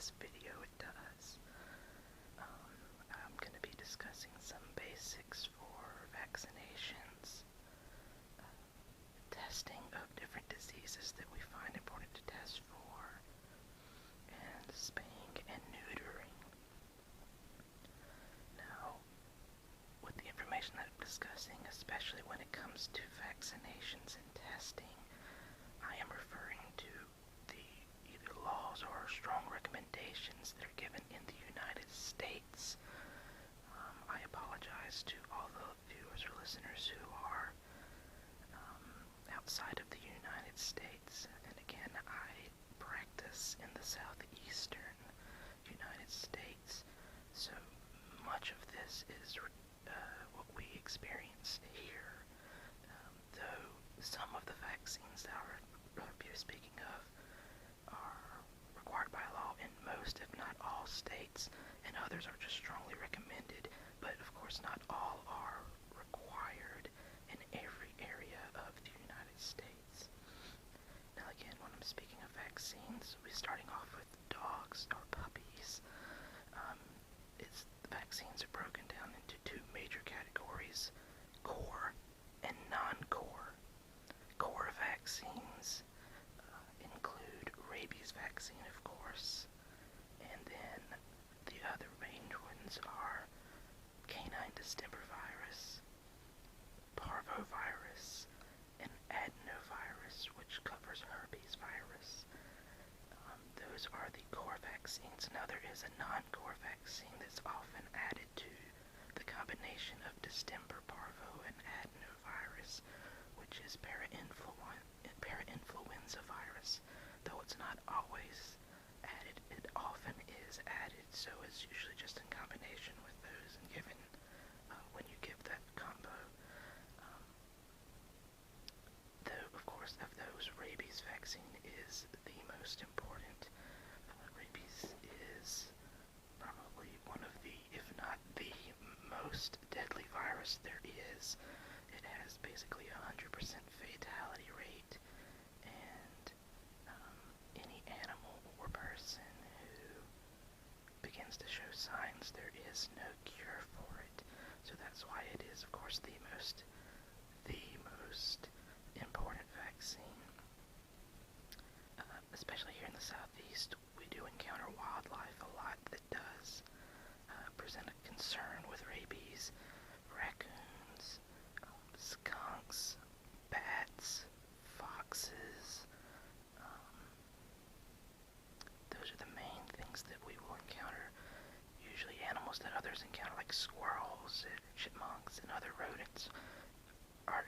this video it does. I'm going to be discussing some basics for vaccinations, testing of different diseases that we find important to test for, and spaying and neutering. Now, with the information that I'm discussing, especially when it comes to vaccinations and testing, I am referring to the either laws or strong recommendations that are given in the United States. I apologize to all the viewers or listeners who are outside of the United States. And again, I practice in the southeastern United States, so much of this is what we experience here. Though some of the vaccines that I'll be speaking of are required by law in most, if not all, states, and others are just strongly recommended, but of course not all are required in every area of the United States. Now again, when I'm speaking of vaccines, we're starting off with dogs or puppies. Vaccines are broken down into two major categories: core and non-core. Core vaccines include rabies vaccine, of course, and then the other main ones are canine distemper virus, parvovirus, and adenovirus, which covers herpes virus. Those are the core vaccines. Now there is a non-core vaccine that's often added to the combination of distemper, parvo, and adenovirus, which is parainfluenza virus. Though it's not always added, it often is added, so it's usually just in combination with those and given when you give that combo. Though, of course, of those, rabies vaccine is the most important. Rabies is probably one of the, if not the most deadly virus there is. It has basically 100% fatality rate, and any animal or person who begins to show signs, there is no cure for it. So that's why it is, of course, the most important vaccine. Especially here in the southeast, we do encounter wildlife a lot that does present a concern with rabies: raccoons, skunks, bats, foxes. Those are the main things that we will encounter. Usually animals that others encounter, like squirrels and chipmunks and other rodents, are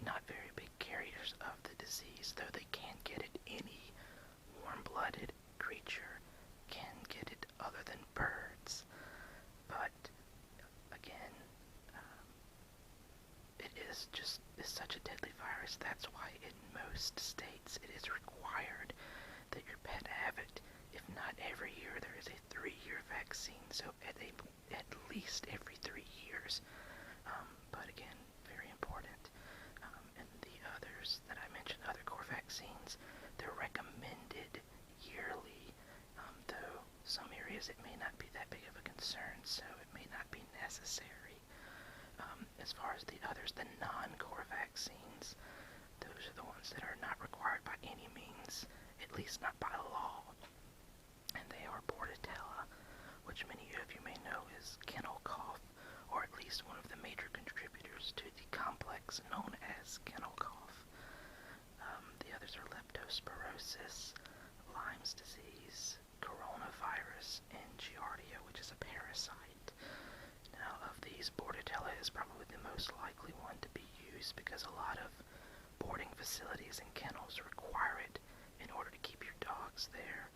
not very big carriers of the disease, though they can get it. Any warm-blooded creature can get it other than birds. But again, it's such a deadly virus. That's why in most states it is required that your pet have it. If not every year, there is a 3-year vaccine, so at least every 3 years. But again, very important. And the others that I mentioned, other core vaccines, they're recommended yearly, though some areas it may not be that big of a concern, so it may not be necessary. As far as the others, the non-core vaccines, those are the ones that are not required by any means, at least not by law. And they are Bordetella, which many of you may know is kennel cough, or at least one of the major contributors to the complex known as kennel cough. The others are leptospirosis, Lyme's disease, coronavirus, and Giardia, which is a parasite. Now, of these, Bordetella is probably the most likely one to be used because a lot of boarding facilities and kennels require it in order to keep your dogs there.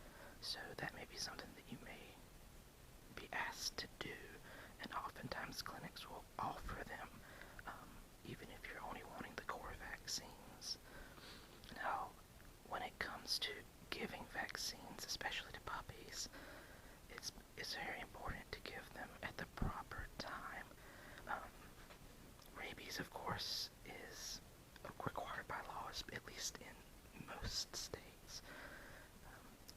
So that may be something that you may be asked to do, and oftentimes clinics will offer them, even if you're only wanting the core vaccines. Now, when it comes to giving vaccines, especially to puppies, it's very important to give them at the proper time. Rabies, of course, is required by law, at least in most states.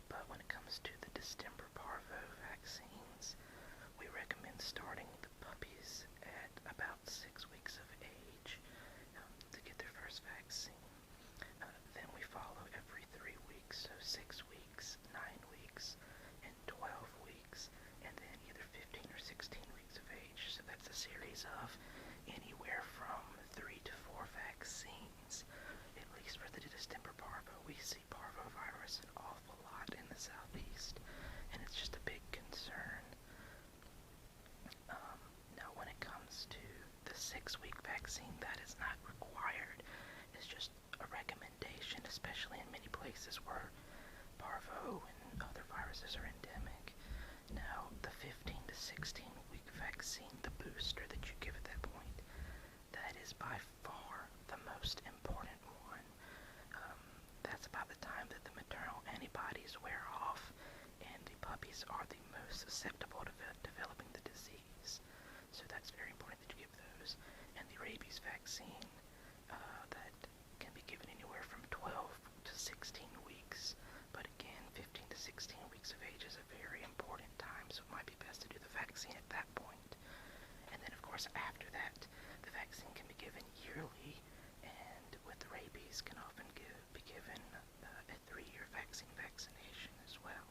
But when it comes comes to the distemper parvo vaccines, we recommend starting the puppies at about 6 weeks of age to get their first vaccine. Then we follow every 3 weeks, so 6 weeks, 9 weeks, and 12 weeks, and then either 15 or 16 weeks of age. So that's a series of anywhere from 3 to 4 vaccines. At least for the distemper parvo, we see parvovirus an awful lot in the southeast, and it's just a big concern. Now when it comes to the 6-week vaccine, that is not required. It's just a recommendation, especially in many places where parvo and other viruses are endemic. Now, the 15 to 16 week vaccine, the booster that you give at that point, that is by far the most important one. That's about the time that the maternal antibodies wear off, and the puppies are the most susceptible to developing the disease. So that's very important that you give those. And the rabies vaccine, that can be given anywhere from 12 to 16 weeks. But again, 15 to 16 weeks of age is a very important time, so it might be best to do the vaccine at that point. And then, of course, after that, the vaccine can be given yearly, and with rabies can often be given a 3-year vaccination as well.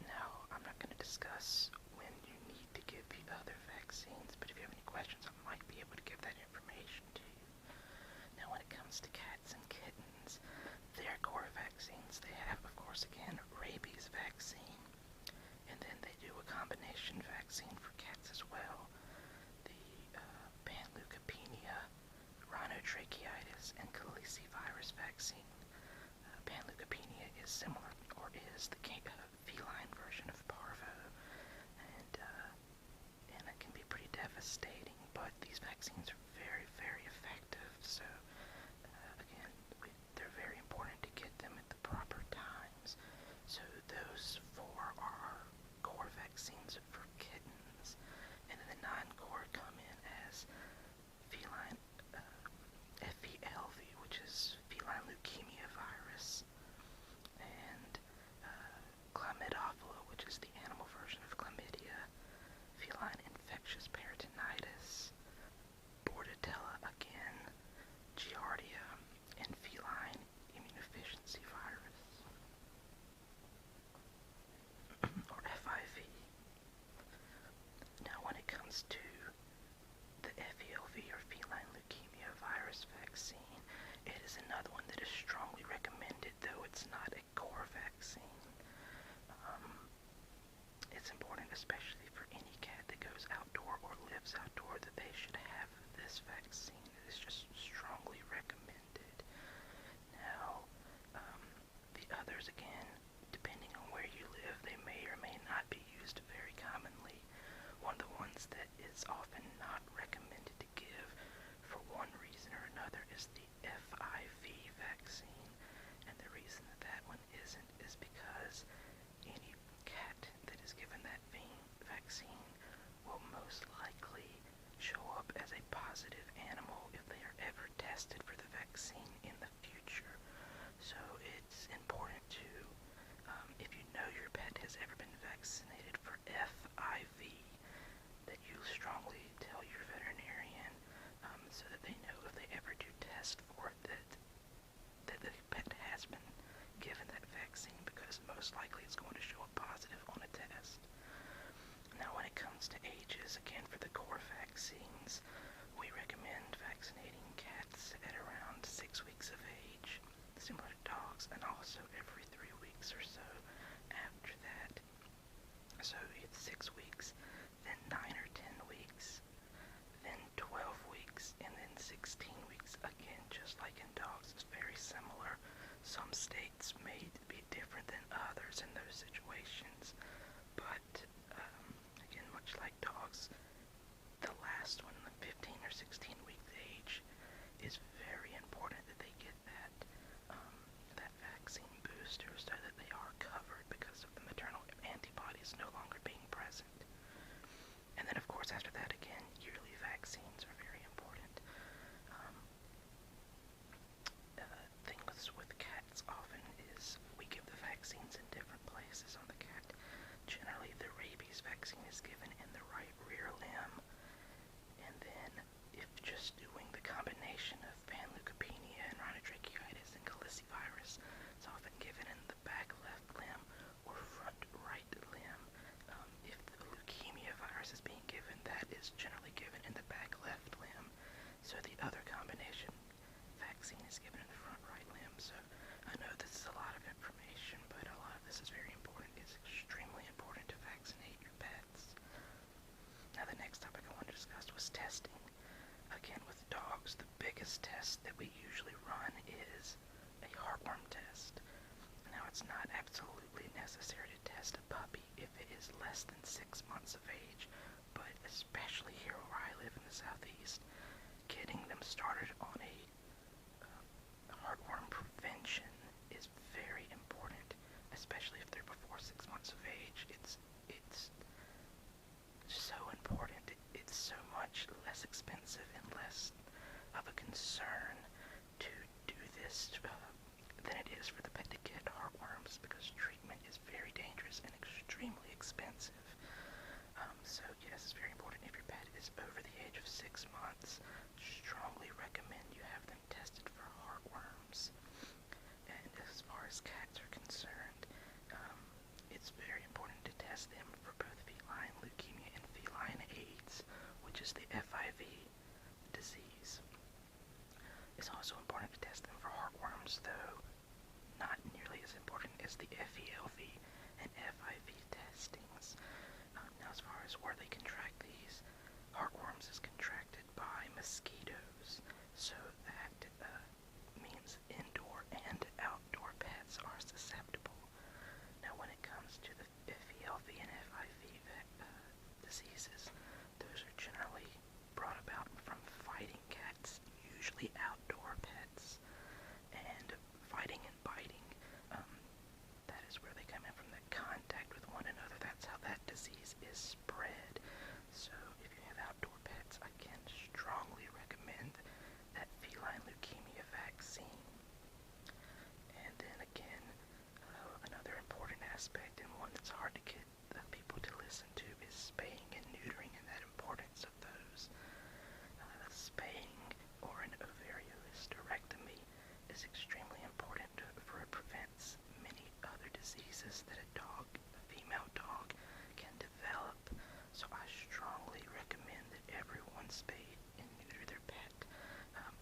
Now, I'm not going to discuss when you need to give the other vaccines, but if you have any questions, I might be able to give that information to you. Now, when it comes to cats and kittens, their core vaccines, they have, of course, again, rabies vaccine, and then they do a combination vaccine for cats as well. The panleukopenia, rhinotracheitis, and calicivirus vaccine. Panleukopenia is similar, or is the feline version of parvo, and it can be pretty devastating, but these vaccines are very, very effective, so again, they're very important to get them at the proper times. So those 4 are core vaccines for kittens, and then the non-core come in as feline FELV, which is feline leukemia virus, and chlamydophila, which is the animal version of chlamydia, feline infectious peritonitis, bordetella again, giardia, and feline immunodeficiency virus, or FIV. Now when it comes to the FELV, or feline leukemia virus vaccine, it is another one that is strongly recommended, though it's not a core vaccine. It's important, especially for any cat that goes outdoor or lives outdoor, that they should have this vaccine. It is just strongly recommended. Now, the others, again, depending on where you live, they may or may not be used very commonly. One of the ones that is often not recommended to give for one reason or another is the FIV vaccine. And the reason that one isn't is because any cat that is given that vaccine will most likely show up as a positive animal if they are ever tested for the vaccine in the future. So it's important to, if you know your pet has ever been vaccinated for FIV, that you strongly virus is being given, that is generally given in the back left limb. So the other combination vaccine is given in the front right limb. So I know this is a lot of information, but a lot of this is very important. It's extremely important to vaccinate your pets. Now the next topic I wanted to discuss was testing. Again, with dogs, the biggest test that we usually run is a heartworm test. Now, it's not absolutely necessary to test a puppy if it is less than 6 months of age, but especially here where I live in the southeast, getting them started on a heartworm prevention is very important, especially if they're before 6 months of age. It's so important. It's so much less expensive and less of a concern to do this than it is for the pet to get heartworms, because treatment is very dangerous and extremely expensive. So yes, it's very important. If your pet is over the age of 6 months, strongly recommend you have them tested for heartworms. And as far as cats are concerned, it's very important to test them for both feline leukemia and feline AIDS, which is the FIV disease. It's also important to test them for heartworms, though not nearly as important as the FELV and FIV testings. Now, as far as where they contract these, heartworms is contracted by mosquitoes, so that means indoor and outdoor pets are susceptible. Now, when it comes to the FELV and FIV diseases, those are generally brought about from fighting cats, usually outdoor pets, and fighting and biting. That is where they come in, from the contact with one another. That's how that disease is spread. So if you have outdoor pets, I can strongly recommend that feline leukemia vaccine. And then again, another important aspect, and one that's hard to get people to listen to, is spaying and neutering and that importance of those. Spaying or an ovariohysterectomy is extremely important, for it prevents many other diseases that a female dog, can develop. So I strongly recommend that everyone spay and neuter their pet.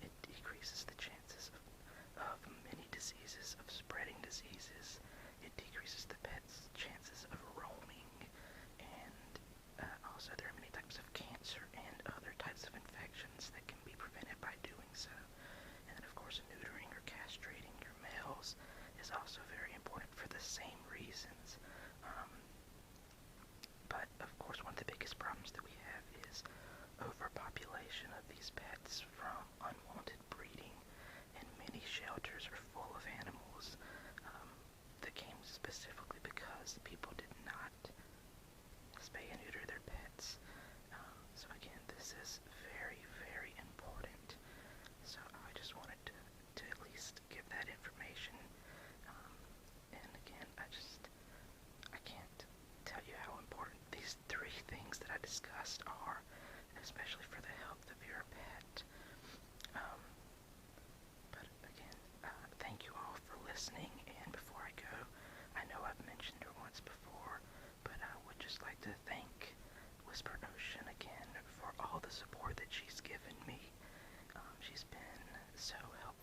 It decreases the chances of many diseases, of spreading diseases. It decreases the pet's chances of roaming, and also there are many types of cancer and other types of infections that can be prevented by doing so. And of course, neutering or castrating your males is also very important for the same reasons. But of course, one of the biggest problems that we have is overpopulation of these pets from unwanted breeding, and many shelters are full of animals that came specifically because people did not spay and neuter their pets. So again, this is very, very important. So I just wanted to at least give that information. And again, I can't tell you how important these 3 things that I discussed are, especially for the health of your pet. But again, thank you all for listening. And before I go, I know I've mentioned her once before, but I would just like to thank Whisper Ocean again for all the support that she's given me. She's been so helpful